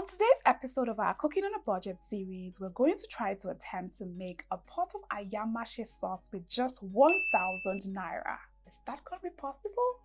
On today's episode of our Cooking on a Budget series, we're going to try to attempt to make a pot of AYANMASE sauce with just 1,000 naira. Is that going to be possible?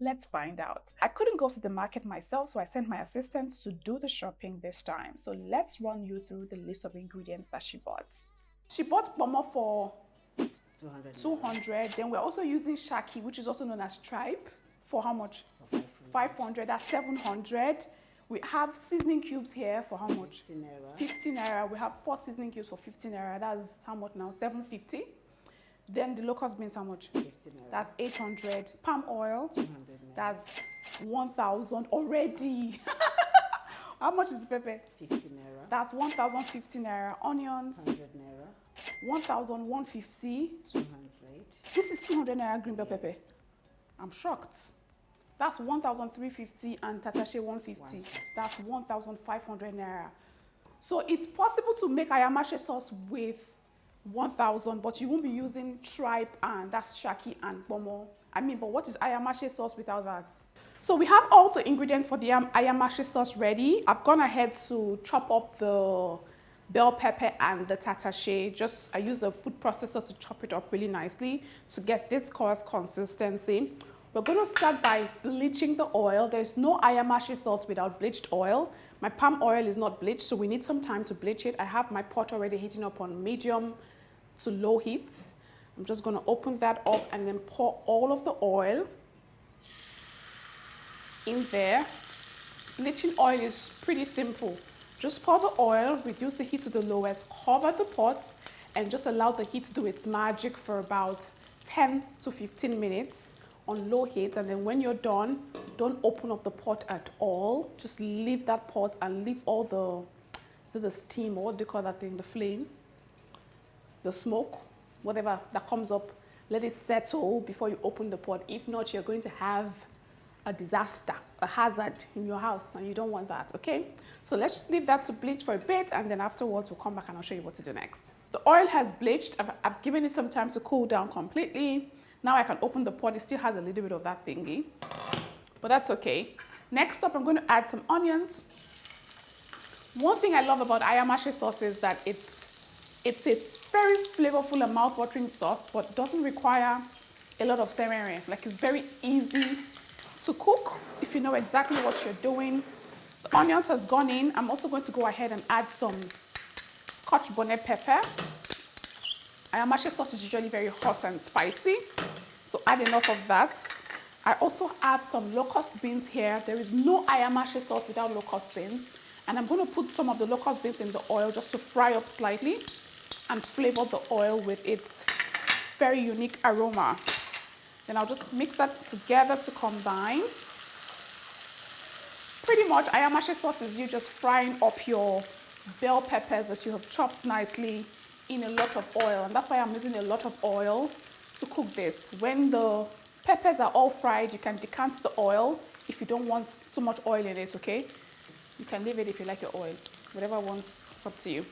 Let's find out. I couldn't go to the market myself, so I sent my assistant to do the shopping this time. So let's run you through the list of ingredients that she bought. She bought pomo for 200. Then we're also using shaki, which is also known as tripe, for how much? 500. That's 700. We have seasoning cubes here for how much? 50 naira. 50 naira. We have 4 seasoning cubes for 50 naira. That's how much now? 750. Then the locust beans, how much? 50 naira. That's 800. Palm oil. 200 naira. That's 1,000 already. How much is the pepper? 50 naira. That's 1,050 naira. Onions. 100 naira. 1,150. 200. This is 200 naira green bell pepper. I'm shocked. That's 1,350 and tatashe 150. That's 1,500 naira. So it's possible to make AYANMASE sauce with 1,000, but you won't be using tripe and that's shaki and pomo. But what is AYANMASE sauce without that? So we have all the ingredients for the AYANMASE sauce ready. I've gone ahead to chop up the bell pepper and the tatashe. I use the food processor to chop it up really nicely to get this coarse consistency. We're going to start by bleaching the oil. There's no AYANMASE sauce without bleached oil. My palm oil is not bleached, so we need some time to bleach it. I have my pot already heating up on medium to low heat. I'm just going to open that up and then pour all of the oil in there. Bleaching oil is pretty simple. Just pour the oil, reduce the heat to the lowest, cover the pot, and just allow the heat to do its magic for about 10 to 15 minutes. On low heat, and then when you're done, don't open up the pot at all. Just leave that pot and leave all the steam, or what do you call that thing, the flame, the smoke, whatever that comes up. Let it settle before you open the pot. If not, you're going to have a disaster, a hazard in your house, and you don't want that, okay? So let's just leave that to bleach for a bit, and then afterwards we'll come back and I'll show you what to do next. The oil has bleached. I've given it some time to cool down completely. Now I can open the pot. It still has a little bit of that thingy, but that's okay. Next up, I'm going to add some onions. One thing I love about AYANMASE sauce is that it's a very flavorful and mouth-watering sauce, but doesn't require a lot of serene. Like, it's very easy to cook if you know exactly what you're doing. The onions has gone in. I'm also going to go ahead and add some Scotch bonnet pepper. AYANMASE sauce is usually very hot and spicy, so add enough of that. I also have some locust beans here. There is no AYANMASE sauce without locust beans, and I'm going to put some of the locust beans in the oil just to fry up slightly and flavor the oil with its very unique aroma. Then I'll just mix that together to combine. Pretty much AYANMASE sauce is you just frying up your bell peppers that you have chopped nicely in a lot of oil, and that's why I'm using a lot of oil to cook this. When the peppers are all fried, you can decant the oil if you don't want too much oil in it, okay? You can leave it if you like your oil, whatever one, it's up to you.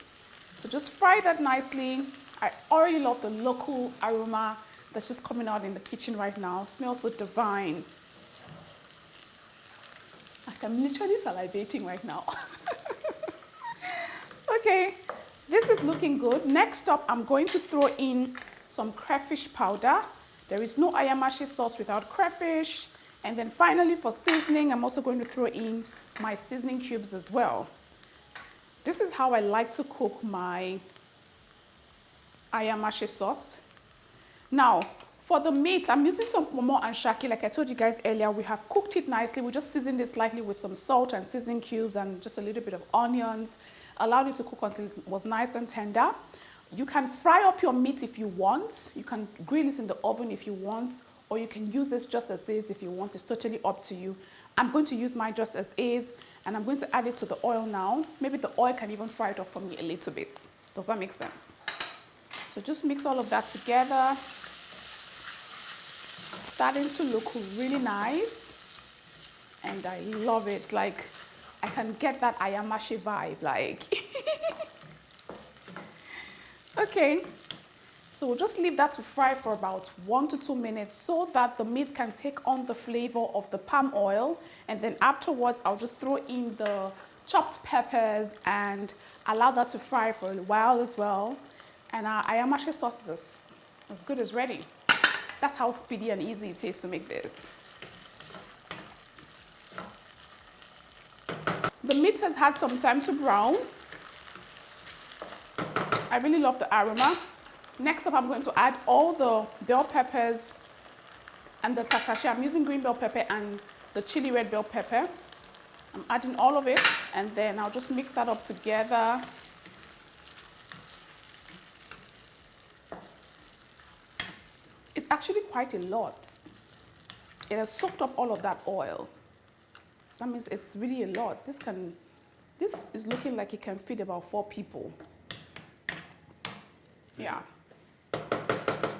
So just fry that nicely. I already love the local aroma that's just coming out in the kitchen right now. It smells so divine. I'm literally salivating right now. Okay. This is looking good. Next up, I'm going to throw in some crayfish powder. There is no AYANMASE sauce without crayfish. And then finally, for seasoning, I'm also going to throw in my seasoning cubes as well. This is how I like to cook my AYANMASE sauce. Now, for the meat, I'm using some pomo and shaki. Like I told you guys earlier, we have cooked it nicely. We just seasoned it slightly with some salt and seasoning cubes and just a little bit of onions. Allowed it to cook until it was nice and tender. You can fry up your meat if you want. You can grill it in the oven if you want, or you can use this just as is if you want. It's totally up to you. I'm going to use mine just as is, and I'm going to add it to the oil now. Maybe the oil can even fry it up for me a little bit. Does that make sense? So just mix all of that together. Starting to look really nice, and I love it. Like, I can get that AYANMASE vibe, like. Okay, so we'll just leave that to fry for about 1 to 2 minutes so that the meat can take on the flavor of the palm oil, and then afterwards I'll just throw in the chopped peppers and allow that to fry for a while as well. And our AYANMASE sauce is as good as ready. That's how speedy and easy it is to make this. The meat has had some time to brown. I really love the aroma. Next up, I'm going to add all the bell peppers and the tatashi. I'm using green bell pepper and the chili red bell pepper. I'm adding all of it, and then I'll just mix that up together. It's actually quite a lot. It has soaked up all of that oil. That means it's really a lot. This is looking like it can feed about 4 people. Yeah,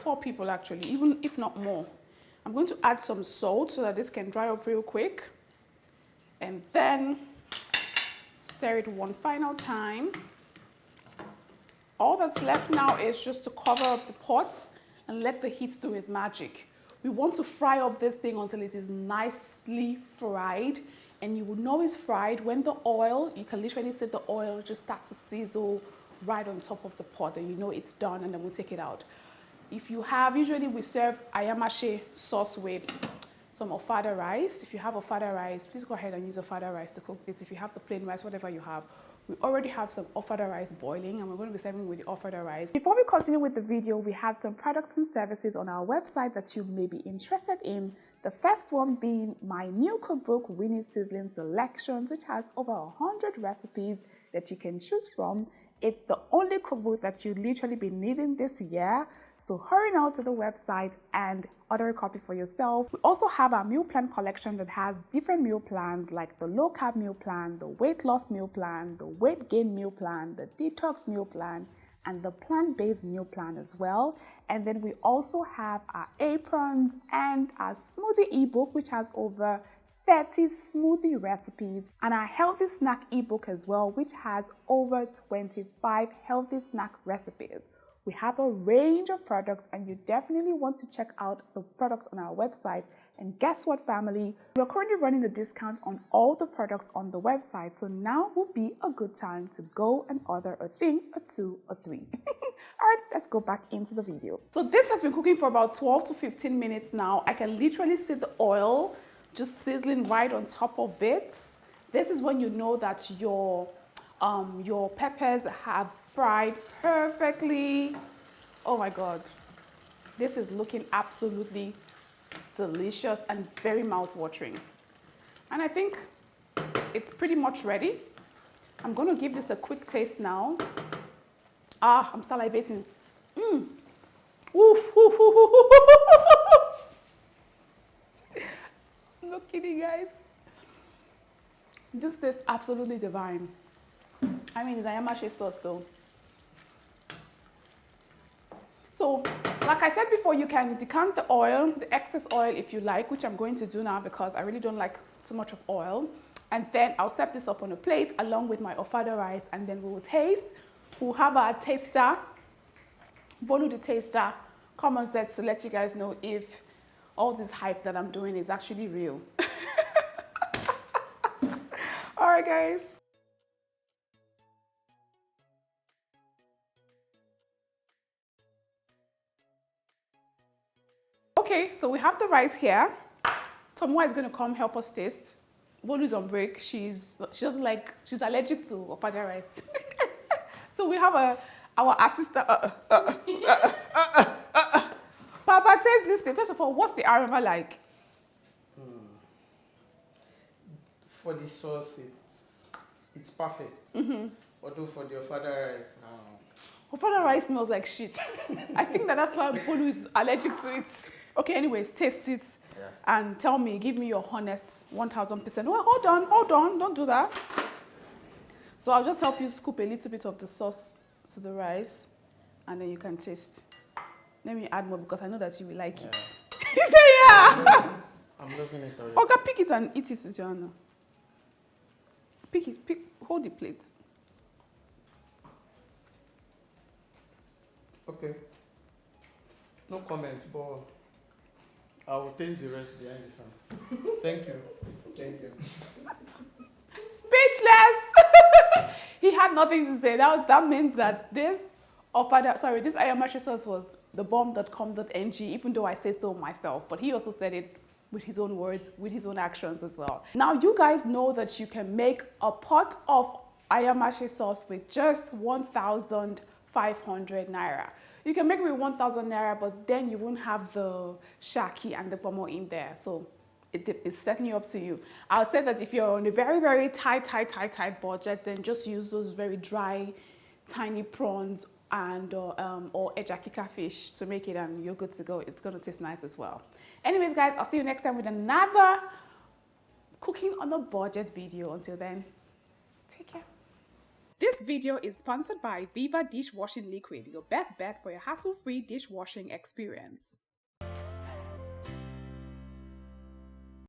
4 people actually, even if not more. I'm going to add some salt so that this can dry up real quick. And then stir it one final time. All that's left now is just to cover up the pot and let the heat do its magic. We want to fry up this thing until it is nicely fried. And you will know it's fried when the oil, you can literally see the oil just start to sizzle right on top of the pot, and you know it's done, and then we'll take it out. If you have, usually we serve AYANMASE sauce with some ofada rice. If you have ofada rice, please go ahead and use ofada rice to cook this. If you have the plain rice, whatever you have, we already have some ofada rice boiling, and we're going to be serving with the ofada rice. Before we continue with the video, we have some products and services on our website that you may be interested in. The first one being my new cookbook, Winnie's Sizzling Selections, which has over 100 recipes that you can choose from. It's the only cookbook that you'll literally be needing this year. So hurry now to the website and order a copy for yourself. We also have our meal plan collection that has different meal plans like the low carb meal plan, the weight loss meal plan, the weight gain meal plan, the detox meal plan, and the plant-based meal plan as well. And then we also have our aprons and our smoothie ebook, which has over 30 smoothie recipes, and our healthy snack ebook as well, which has over 25 healthy snack recipes. We have a range of products, and you definitely want to check out the products on our website. And guess what, family? We're currently running a discount on all the products on the website, so now will be a good time to go and order a thing, or 2, or 3. All right, let's go back into the video. So this has been cooking for about 12 to 15 minutes now. I can literally see the oil just sizzling right on top of it. This is when you know that your peppers have fried perfectly. Oh my God, this is looking absolutely delicious and very mouth-watering. And I think it's pretty much ready. I'm going to give this a quick taste now. Ah, I'm salivating. No kidding, guys. This tastes absolutely divine. I mean, it's AYANMASE sauce though. So, like I said before, you can decant the oil, the excess oil if you like, which I'm going to do now because I really don't like so much of oil. And then I'll set this up on a plate along with my ofada rice, and then we will taste. We'll have our taster, Bolu the taster, come on set to let you guys know if all this hype that I'm doing is actually real. All right, guys. Okay, so we have the rice here. Tomwa is going to come help us taste. Bolu's on break. She's allergic to ofada rice. So we have our assistant. Papa, taste this thing. First of all, what's the aroma like? For the sauce, it's perfect. Although for the ofada rice, Ofada rice smells like shit. I think that's why Bolu is allergic to it. Okay, anyways, taste it and tell me, give me your honest 1000%. Well, hold on, don't do that. So I'll just help you scoop a little bit of the sauce to the rice, and then you can taste. Let me add more because I know that you will like it. He said, yeah. I'm loving it already. Okay, pick it and eat it with your hand. Pick it, hold the plate. Okay. No comments, but I will taste the rest behind the sun. Thank you. Thank you. Speechless. had nothing to say. That means that this AYANMASE sauce was the bomb.com.ng, even though I say so myself. But he also said it with his own words, with his own actions as well. Now you guys know that you can make a pot of AYANMASE sauce with just 1,500 naira. You can make it with 1,000 naira, but then you won't have the shaki and the pomo in there. So it's certainly up to you. I'll say that if you're on a very, very tight budget, then just use those very dry, tiny prawns and or ejakika fish to make it, and you're good to go. It's gonna taste nice as well. Anyways, guys, I'll see you next time with another cooking on a budget video. Until then, take care. This video is sponsored by Viva Dishwashing Liquid, your best bet for a hassle-free dishwashing experience.